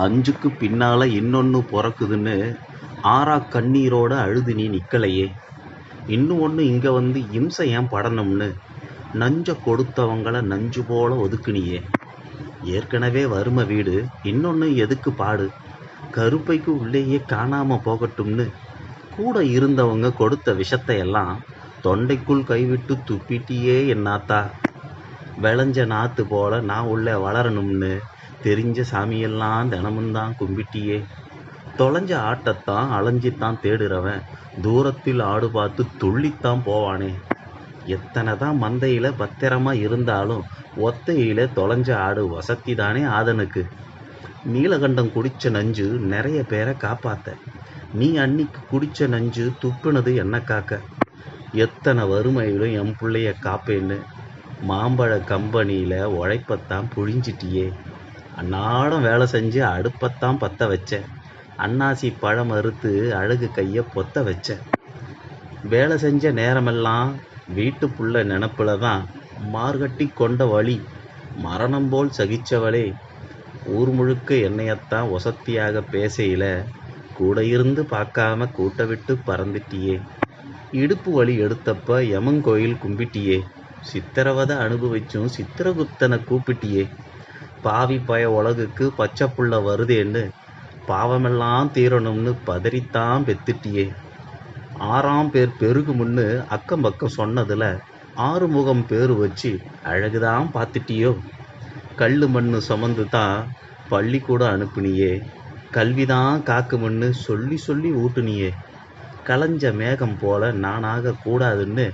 அஞ்சுக்கு பின்னால இன்னொன்னு பொறக்குதுன்னு ஆறா கண்ணீரோட அழுது நீ நிக்கலையே. இன்னும் ஒன்று இங்க வந்து இம்சை ஏன் படணும்னு நஞ்ச கொடுத்தவங்கள நஞ்சு போல ஒதுக்குனியே. ஏற்கனவே வறுமை வீடு, இன்னொன்னு எதுக்கு பாடு? கருப்பைக்கு உள்ளேயே காணாம போகட்டும்னு கூட இருந்தவங்க கொடுத்த விஷத்தையெல்லாம் தொண்டைக்குள் கைவிட்டு துப்பிட்டியே என்னாத்தா. விளைஞ்ச நாத்து போல நான் உள்ள வளரணும்னு தெரிஞ்ச சாமியெல்லாம் தினமும்தான் கும்பிட்டியே. தொலைஞ்ச ஆட்டத்தான் அலைஞ்சித்தான் தேடுறவன் தூரத்தில் ஆடு பார்த்து துள்ளித்தான் போவானே. எத்தனை தான் மந்தையில பத்திரமா இருந்தாலும் ஒத்தையில தொலைஞ்ச ஆடு வசதி தானே ஆதனுக்கு. நீலகண்டம் குடிச்ச நஞ்சு நிறைய பேரை காப்பாத்த, நீ அன்னிக்கு குடிச்ச நஞ்சு துப்புனது என்ன காக்க. எத்தனை வறுமையிலும் என் பிள்ளைய காப்பேன்னு மாம்பழ கம்பெனியில உழைப்பத்தான் புழிஞ்சிட்டியே. அன்னாடம் வேலை செஞ்சு அடுப்பத்தான் பத்த வச்ச, அன்னாசி பழம் அறுத்து அழகு கைய பொத்த வச்ச. வேலை செஞ்ச நேரமெல்லாம் வீட்டுப்புள்ள நினப்புல தான் மார்கட்டி கொண்ட வழி மரணம் போல் சகிச்சவளே. ஊர் முழுக்க என்னையத்தான் வசத்தியாக பேசையில கூட இருந்து பார்க்காம கூட்ட விட்டு பறந்துட்டியே. இடுப்பு வலி எடுத்தப்ப யமங்கோயில் கும்பிட்டியே. சித்திரவதை அனுபவிச்சும் சித்திரகுப்தனை கூப்பிட்டியே. பாவி பய உலகுக்கு பச்சை புள்ள வருதேன்னு பாவமெல்லாம் தீரணும்னு பதறித்தான் பெத்துட்டியே. 6ஆம் பேர் பெருகு முன்னு அக்கம் பக்கம் சொன்னதுல 6 முகம் பேரு வச்சு அழகுதான் பார்த்துட்டியோ. கல்லு மண்ணு சுமந்து தான் பள்ளிக்கூட அனுப்புனியே. கல்விதான் காக்குமுன்னு சொல்லி சொல்லி ஊட்டுனியே. கலைஞ்ச மேகம் போல நானாக கூடாதுன்னு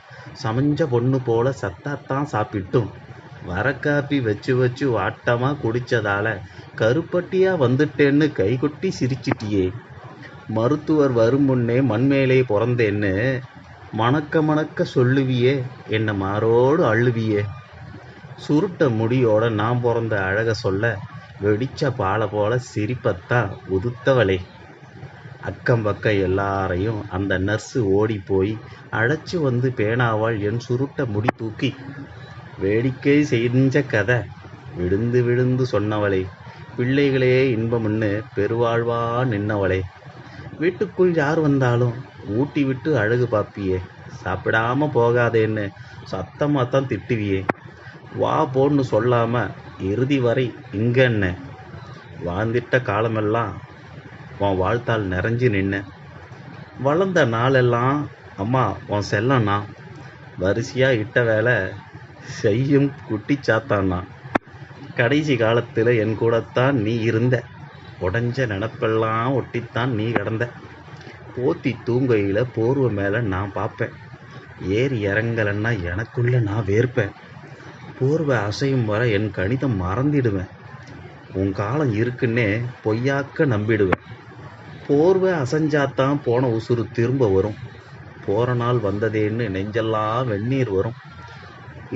சமைஞ்ச பொண்ணு போல சத்தாத்தான் சாப்பிட்டும் வரக்காப்பி வச்சு வச்சு வாட்டமா குடிச்சதால கருப்பட்டியா வந்துட்டேன்னு கைகொட்டி சிரிச்சிட்டியே. மருத்துவர் வரும் முன்னே மண்மேலே பிறந்தேன்னு மணக்க மணக்க சொல்லுவியே, என்ன மாரோடு அள்ளுவியே. சுருட்ட முடியோட நான் பிறந்த அழக சொல்ல வெடிச்ச பாலை போல சிரிப்பத்தான் உதுத்தவளே. அக்கம் பக்கம் எல்லாரையும் அந்த நர்ஸு ஓடி போய் அழைச்சி வந்து பேனாவாள் என் சுருட்ட முடி தூக்கி வேடிக்கை செஞ்ச கதை விழுந்து விழுந்து சொன்னவளே. பிள்ளைகளே இன்பம்னு பெருவாழ்வா நின்னவளே. வீட்டுக்குள் யார் வந்தாலும் ஊட்டி விட்டு அழகு பாப்பியே. சாப்பிடாம போகாதேன்னு சத்தமாத்தான் திட்டுவியே. வா போன்னு சொல்லாம இறுதி வரை இங்கன்ன வாழ்ந்திட்ட காலமெல்லாம் உன் வாழ்த்தால் நிறைஞ்சு நின்ன. வளர்ந்த நாளெல்லாம் அம்மா உன் செல்லண்ணா. வரிசையா இட்ட வேலை செய்யும் குட்டி சாத்தான்னா. கடைசி காலத்தில் என் கூடத்தான் நீ இருந்த. உடஞ்ச நினப்பெல்லாம் ஒட்டித்தான் நீ கிடந்த. போத்தி தூங்கையில் போர்வை மேலே நான் பார்ப்பேன். ஏறி இறங்கலன்னா எனக்குள்ள நான் வேர்ப்பேன். போர்வை அசையும் வர என் கணிதம் மறந்திடுவேன். உன் காலம் இருக்குன்னே பொய்யாக்க நம்பிடுவேன். போர்வை அசைஞ்சாத்தான் போன உசுறு திரும்ப வரும். போகிற நாள் வந்ததேன்னு நெஞ்செல்லாம் வெந்நீர் வரும்.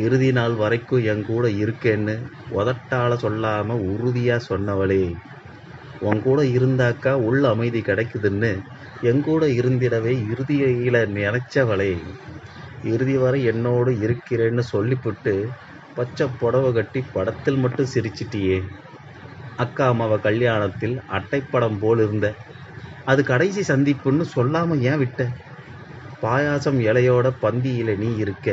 இறுதி நாள் வரைக்கும் என் கூட இருக்கேன்னு உதட்டால சொல்லாம உறுதியா சொன்னவளே. உன் கூட இருந்தாக்கா உள்ள அமைதி கிடைக்குதுன்னு எங்கூட இருந்திடவே இறுதியில நினைச்சவளே. இறுதி வரை என்னோடு இருக்கிறேன்னு சொல்லிவிட்டு பச்சை புடவை கட்டி படத்தில் மட்டும் சிரிச்சிட்டியே. அக்கா அம்மாவ கல்யாணத்தில் அட்டைப்படம் போல் இருந்த. அது கடைசி சந்திப்புன்னு சொல்லாம ஏன் விட்ட? பாயாசம் இலையோட பந்தியில நீ இருக்க.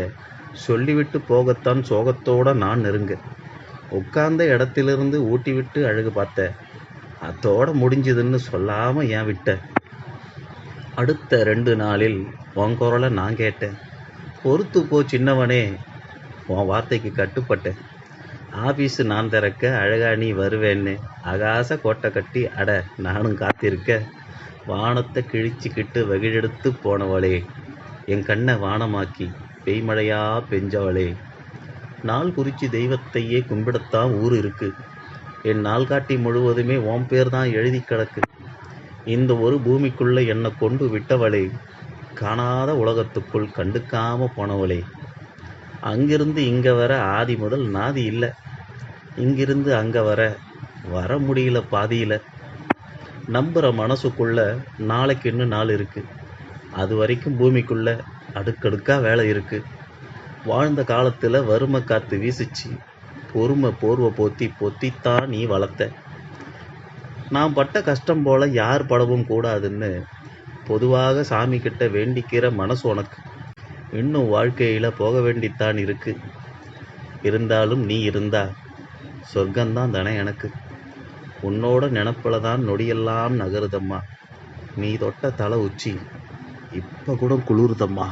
சொல்லிவிட்டு போகத்தான் சோகத்தோட நான் நெருங்க. உட்கார்ந்த இடத்திலிருந்து ஊட்டி விட்டு அழகு பார்த்த. அத்தோட முடிஞ்சதுன்னு சொல்லாம ஏன் விட்ட? அடுத்த 2 நாளில் உன் குரலை நான் கேட்டேன். பொறுத்து போ சின்னவனே, உன் வார்த்தைக்கு கட்டுப்பட்டேன். ஆபீஸு நான் திறக்க அழகா நீ வருவேன்னு ஆகாச கோட்டை கட்டி அட நானும் காத்திருக்க. வானத்தை கிழிச்சிக்கிட்டு வகிழெடுத்து போனவளே. என் கண்ணை வானமாக்கி பெய்மழையா பெஞ்சவளே. நாள் குறிச்சி தெய்வத்தையே கும்பிடத்தான் ஊர் இருக்கு. என் நாள்காட்டி முழுவதுமே உன் பேர் தான் எழுதி கிடக்கு. இந்த ஒரு பூமிக்குள்ள என்னை கொண்டு விட்டவளே. காணாத உலகத்துக்குள் கண்டுக்காம போனவளே. அங்கிருந்து இங்க வர ஆதி முதல் நாதி இல்லை. இங்கிருந்து அங்க வர முடியல பாதியில. நம்புற மனசுக்குள்ள நாளைக்கு இன்னும் நாள் இருக்கு. அது வரைக்கும் பூமிக்குள்ள அடுக்கடுக்கா வேலை இருக்கு. வாழ்ந்த காலத்துல வறுமை காத்து வீசிச்சு. பொறுமை போர்வை பொத்தித்தான் நீ வளர்த்த. நான் பட்ட கஷ்டம் போல யார் படவும் கூடாதுன்னு பொதுவாக சாமி கிட்ட வேண்டிக்கிற மனசு உனக்கு. இன்னும் வாழ்க்கையில போக வேண்டித்தான் இருக்கு. இருந்தாலும் நீ இருந்தா சொர்க்கம்தான் தானே எனக்கு. உன்னோட நினப்புல தான் நொடியெல்லாம் நகருதம்மா. நீ தொட்ட தலை உச்சி இப்ப கூட குளிருதம்மா.